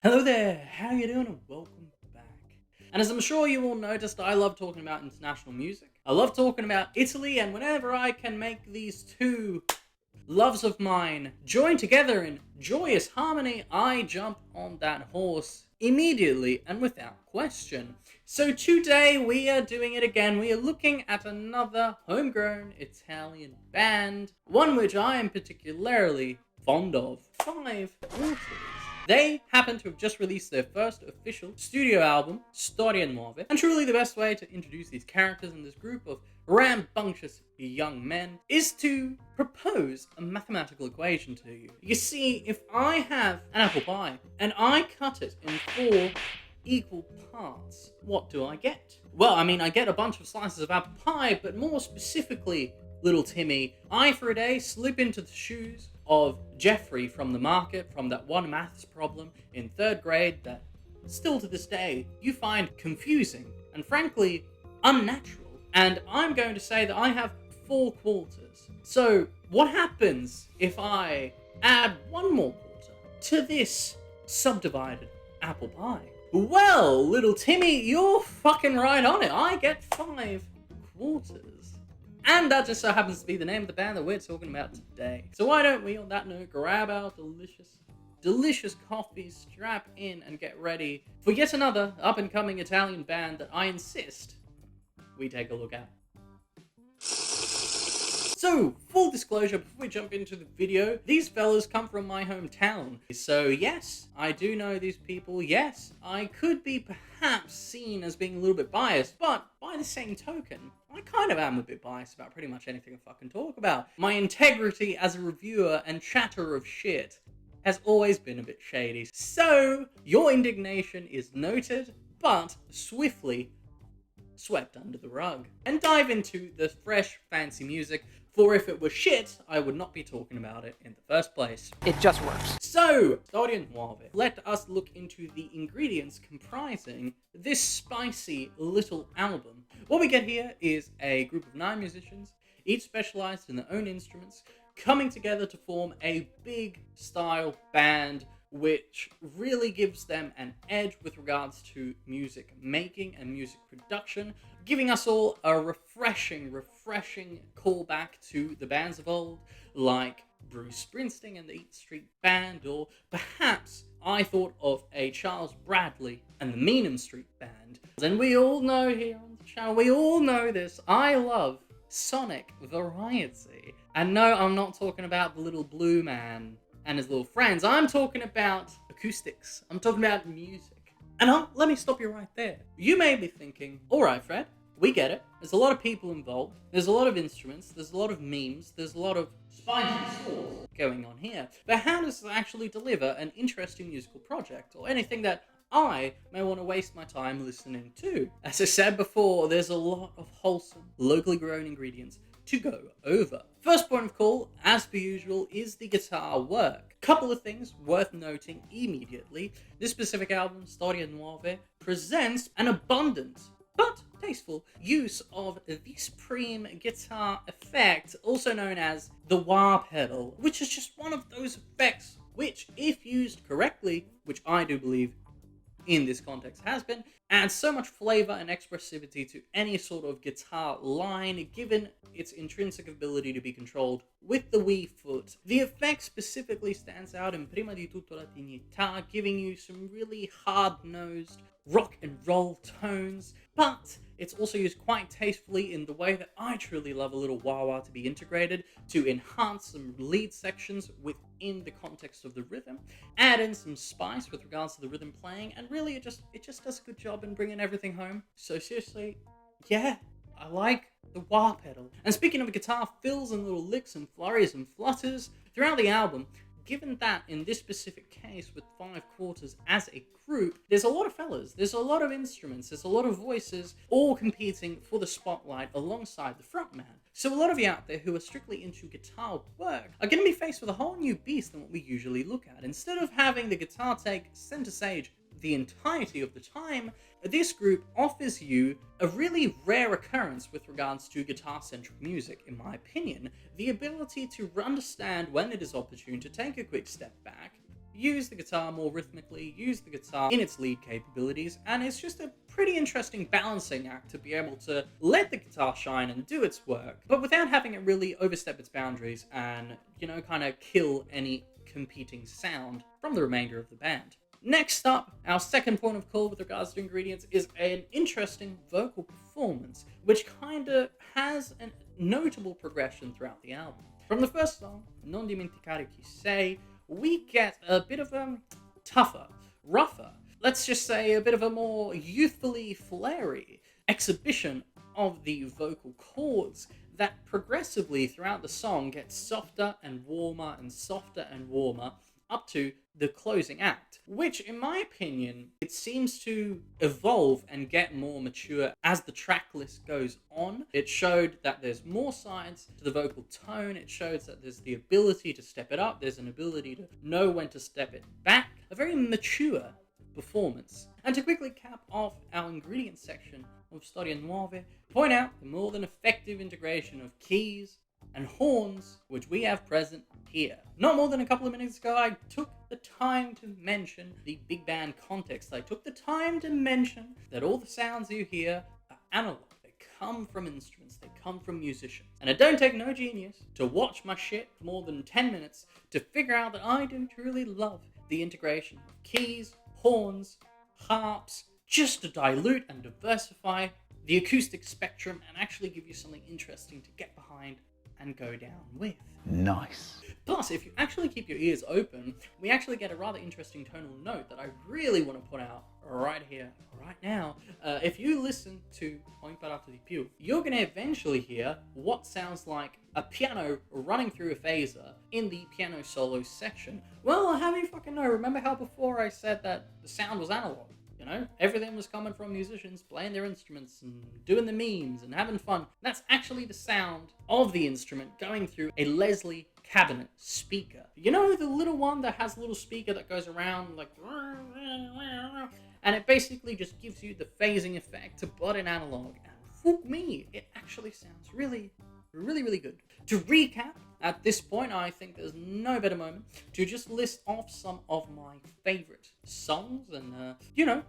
Hello there, how you doing and welcome back. And as I'm sure you all noticed, I love talking about international music. I love talking about Italy, and whenever I can make these two loves of mine join together in joyous harmony, I jump on that horse immediately and without question. So today we are doing it again. We are looking at another homegrown Italian band, one which I am particularly fond of. Five Alters. They happen to have just released their first official studio album, Storie Nuove, and truly the best way to introduce these characters and this group of rambunctious young men is to propose a mathematical equation to you. You see, if I have an apple pie and I cut it in 4 equal parts, what do I get? Well, I get a bunch of slices of apple pie, but more specifically, little Timmy, I for a day slip into the shoes of Jeffrey from the market, from that one maths problem in 3rd grade that still to this day you find confusing and frankly unnatural. And I'm going to say that I have 4 quarters. So what happens if I add 1 more quarter to this subdivided apple pie? Well, little Timmy, you're fucking right on it. I get 5 quarters. And that just so happens to be the name of the band that we're talking about today. So why don't we, on that note, grab our delicious coffee, strap in, and get ready for yet another up-and-coming Italian band that I insist we take a look at. So, full disclosure, before we jump into the video, these fellas come from my hometown. So yes, I do know these people. Yes, I could be perhaps seen as being a little bit biased, but by the same token, I kind of am a bit biased about pretty much anything I fucking talk about. My integrity as a reviewer and chatter of shit has always been a bit shady. So, your indignation is noted, but swiftly swept under the rug. And dive into the fresh, fancy music, for if it were shit, I would not be talking about it in the first place. It just works. So, Storie Nuove. Let us look into the ingredients comprising this spicy little album. What we get here is a group of 9 musicians, each specialized in their own instruments, coming together to form a big style band which really gives them an edge with regards to music making and music production, giving us all a refreshing callback to the bands of old, like Bruce Springsteen and the Eat Street Band, or perhaps I thought of a Charles Bradley and the Meanham Street Band. And we all know here on the channel, we all know this, I love sonic variety. And no, I'm not talking about the little blue man and his little friends. I'm talking about acoustics. I'm talking about music. And let me stop you right there. You may be thinking, alright Fred, we get it. There's a lot of people involved. There's a lot of instruments. There's a lot of memes. There's a lot of spicy sauce going on here. But how does it actually deliver an interesting musical project or anything that I may want to waste my time listening to? As I said before, there's a lot of wholesome, locally grown ingredients to go over. First point of call, as per usual, is the guitar work. Couple of things worth noting immediately. This specific album, Storie Nuove, presents an abundant but tasteful use of the supreme guitar effect, also known as the wah pedal, which is just one of those effects which, if used correctly, which I do believe in this context has been, adds so much flavor and expressivity to any sort of guitar line, given its intrinsic ability to be controlled with the Wii foot. The effect specifically stands out in prima di tutto la dignità, giving you some really hard-nosed rock and roll tones, but it's also used quite tastefully in the way that I truly love a little wah-wah to be integrated to enhance some lead sections within the context of the rhythm, add in some spice with regards to the rhythm playing, and really it just does a good job in bringing everything home. So seriously, yeah, I like the wah pedal. And speaking of guitar fills and little licks and flurries and flutters throughout the album, given that in this specific case with 5 quarters as a group, there's a lot of fellas, there's a lot of instruments, there's a lot of voices, all competing for the spotlight alongside the frontman. So a lot of you out there who are strictly into guitar work are going to be faced with a whole new beast than what we usually look at. Instead of having the guitar take center stage the entirety of the time, this group offers you a really rare occurrence with regards to guitar-centric music, in my opinion. The ability to understand when it is opportune to take a quick step back, use the guitar more rhythmically, use the guitar in its lead capabilities, and it's just a pretty interesting balancing act to be able to let the guitar shine and do its work, but without having it really overstep its boundaries and, kind of kill any competing sound from the remainder of the band. Next up, our second point of call with regards to ingredients is an interesting vocal performance, which kind of has a notable progression throughout the album. From the first song, Non dimenticare chi sei, we get a bit of a tougher, rougher, let's just say a bit of a more youthfully flary exhibition of the vocal chords that progressively throughout the song gets softer and warmer and softer and warmer up to the closing act, which in my opinion, it seems to evolve and get more mature as the track list goes on. It showed that there's more sides to the vocal tone. It shows that there's the ability to step it up. There's an ability to know when to step it back. A very mature performance. And to quickly cap off our ingredients section of Storie Nuove, point out the more than effective integration of keys and horns which we have present here. Not more than a couple of minutes ago, I took the time to mention the big band context. I took the time to mention that all the sounds you hear are analog. They come from instruments, they come from musicians. And it don't take no genius to watch my shit for more than 10 minutes to figure out that I do truly love the integration of keys, horns, harps, just to dilute and diversify the acoustic spectrum and actually give you something interesting to get behind and go down with. Nice. Plus, if you actually keep your ears open, we actually get a rather interesting tonal note that I really want to put out right here, right now. If you listen to Ho imparato di più, you're going to eventually hear what sounds like a piano running through a phaser in the piano solo section. Well, how do you fucking know? Remember how before I said that the sound was analog? Everything was coming from musicians playing their instruments and doing the memes and having fun. That's actually the sound of the instrument going through a Leslie cabinet speaker. The little one that has a little speaker that goes around like... And it basically just gives you the phasing effect, but in analog. And fuck me, it actually sounds really, really, really good. To recap, at this point, I think there's no better moment to just list off some of my favorite songs and,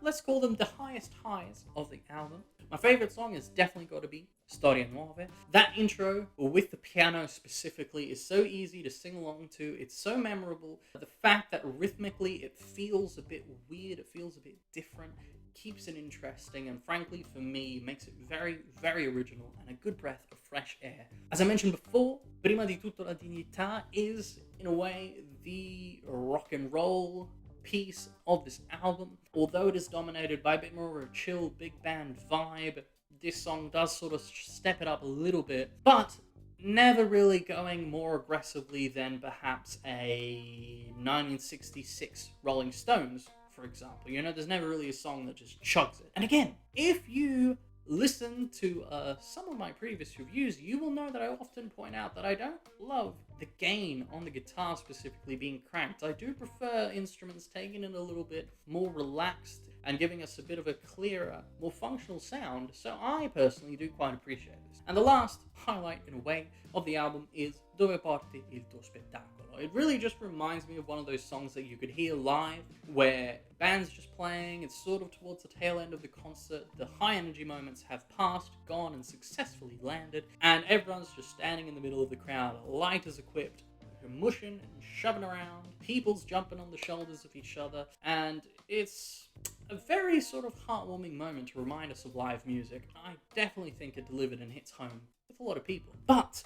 let's call them the highest highs of the album. My favorite song is definitely got to be Storie Nuove. That intro, with the piano specifically, is so easy to sing along to. It's so memorable. The fact that rhythmically it feels a bit weird, it feels a bit different, keeps it interesting, and frankly for me makes it very, very original and a good breath of fresh air. As I mentioned before, Prima di tutto la dignità is in a way the rock and roll piece of this album. Although it is dominated by a bit more of a chill big band vibe, this song does sort of step it up a little bit, but never really going more aggressively than perhaps a 1966 Rolling Stones, for example. There's never really a song that just chugs it. And again, if you listen to some of my previous reviews, you will know that I often point out that I don't love the gain on the guitar specifically being cranked. I do prefer instruments taking it a little bit more relaxed and giving us a bit of a clearer, more functional sound, so I personally do quite appreciate this. And the last highlight, in a way, of the album is Dove porti il tuo spettacolo. It really just reminds me of one of those songs that you could hear live, where the band's just playing, it's sort of towards the tail end of the concert, the high energy moments have passed, gone, and successfully landed, and everyone's just standing in the middle of the crowd, light is equipped, mushing and shoving around, people's jumping on the shoulders of each other, and it's a very sort of heartwarming moment to remind us of live music. I definitely think it delivered and hits home with a lot of people. But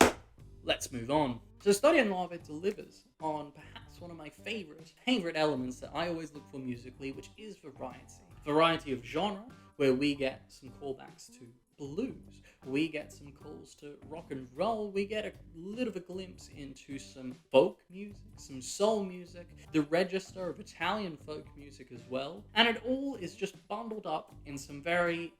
let's move on. So Storie Nuove delivers on perhaps one of my favorite elements that I always look for musically, which is variety. Variety of genre, where we get some callbacks to blues, we get some calls to rock and roll, we get a little of a glimpse into some folk music, some soul music, the register of Italian folk music as well, and it all is just bundled up in some very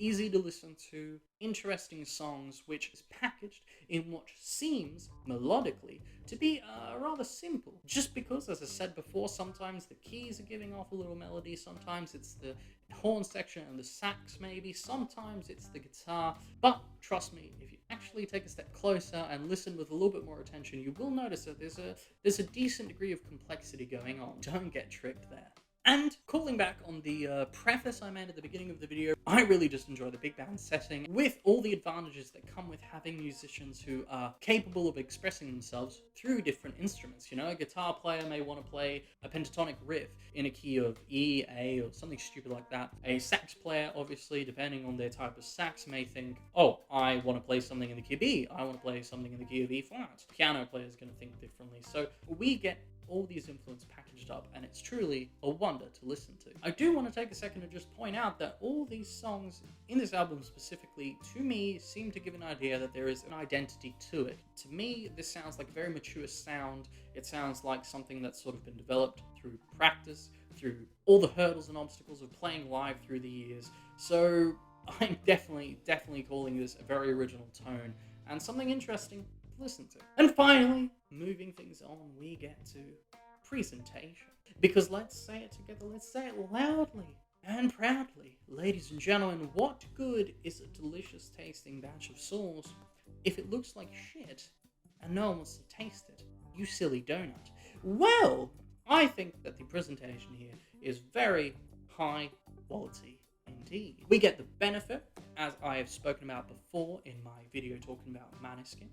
easy to listen to, interesting songs which is packaged in what seems, melodically, to be rather simple. Just because, as I said before, sometimes the keys are giving off a little melody, sometimes it's the horn section and the sax maybe, sometimes it's the guitar, but trust me, if you actually take a step closer and listen with a little bit more attention, you will notice that there's a decent degree of complexity going on. Don't get tricked there. And calling back on the preface I made at the beginning of the video, I really just enjoy the big band setting with all the advantages that come with having musicians who are capable of expressing themselves through different instruments. You know, a guitar player may want to play a pentatonic riff in a key of E, A, or something stupid like that. A sax player, obviously, depending on their type of sax, may think, oh, I want to play something in the key of B, I want to play something in the key of E flat. Piano player is going to think differently. So we get all these influences packaged up, and it's truly a wonder to listen to. I do want to take a second to just point out that all these songs in this album specifically, to me, seem to give an idea that there is an identity to it. To me, this sounds like a very mature sound. It sounds like something that's sort of been developed through practice, through all the hurdles and obstacles of playing live through the years. So I'm definitely calling this a very original tone and something interesting to listen to. And finally, moving things on, we get to presentation. Because let's say it together, let's say it loudly and proudly. Ladies and gentlemen, what good is a delicious tasting batch of sauce if it looks like shit and no one wants to taste it? You silly donut. Well, I think that the presentation here is very high quality indeed. We get the benefit, as I have spoken about before in my video talking about Maneskin,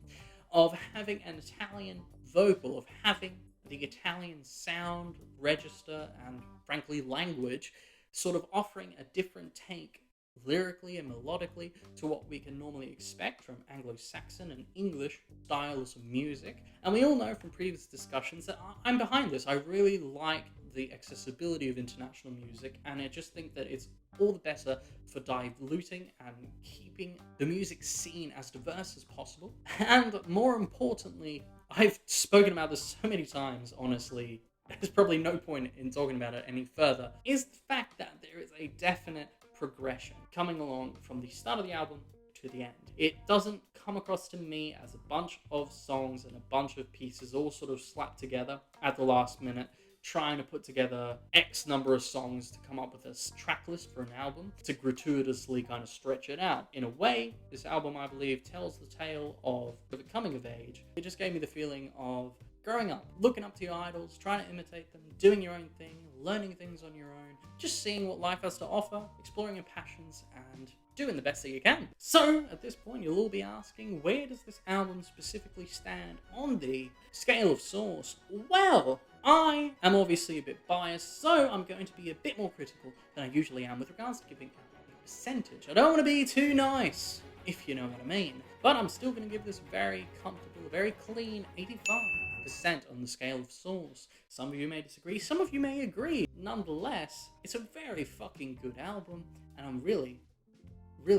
of having an Italian vocal, of having the Italian sound, register, and frankly language sort of offering a different take lyrically and melodically to what we can normally expect from Anglo-Saxon and English styles of music. And we all know from previous discussions that I'm behind this. I really like the accessibility of international music, and I just think that it's all the better for diluting and keeping the music scene as diverse as possible. And more importantly, I've spoken about this so many times, honestly, there's probably no point in talking about it any further, is the fact that there is a definite progression coming along from the start of the album to the end. It doesn't come across to me as a bunch of songs and a bunch of pieces all sort of slapped together at the last minute, trying to put together X number of songs to come up with a track list for an album to gratuitously kind of stretch it out. In a way, this album, I believe, tells the tale of the coming of age. It just gave me the feeling of growing up, looking up to your idols, trying to imitate them, doing your own thing, learning things on your own, just seeing what life has to offer, exploring your passions, and doing the best that you can. So, at this point, you'll all be asking, where does this album specifically stand on the scale of sauce? Well, I am obviously a bit biased, so I'm going to be a bit more critical than I usually am with regards to giving a percentage. I don't want to be too nice, if you know what I mean, but I'm still going to give this very comfortable, very clean 85% on the scale of sauce. Some of you may disagree, some of you may agree. Nonetheless, it's a very fucking good album, and I'm really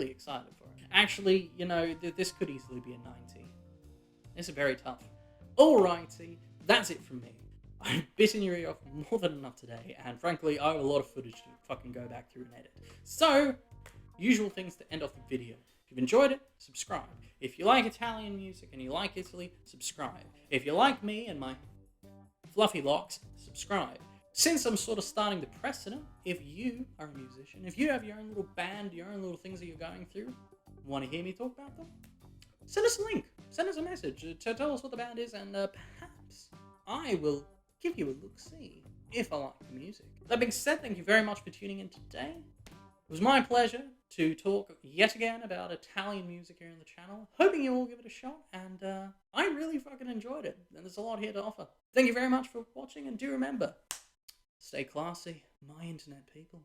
excited for it. Actually, you know, this could easily be a 90. It's very tough. Alrighty, that's it from me. I've bitten your ear off more than enough today, and frankly, I have a lot of footage to fucking go back through and edit. So, usual things to end off the video. If you've enjoyed it, subscribe. If you like Italian music and you like Italy, subscribe. If you like me and my fluffy locks, subscribe. Since I'm sort of starting the precedent, if you are a musician, if you have your own little band, your own little things that you're going through, want to hear me talk about them? Send us a link, send us a message to tell us what the band is, and perhaps I will give you a look-see if I like the music. That being said, thank you very much for tuning in today. It was my pleasure to talk yet again about Italian music here on the channel. Hoping you all give it a shot, and I really fucking enjoyed it, and there's a lot here to offer. Thank you very much for watching, and do remember, stay classy, my internet people.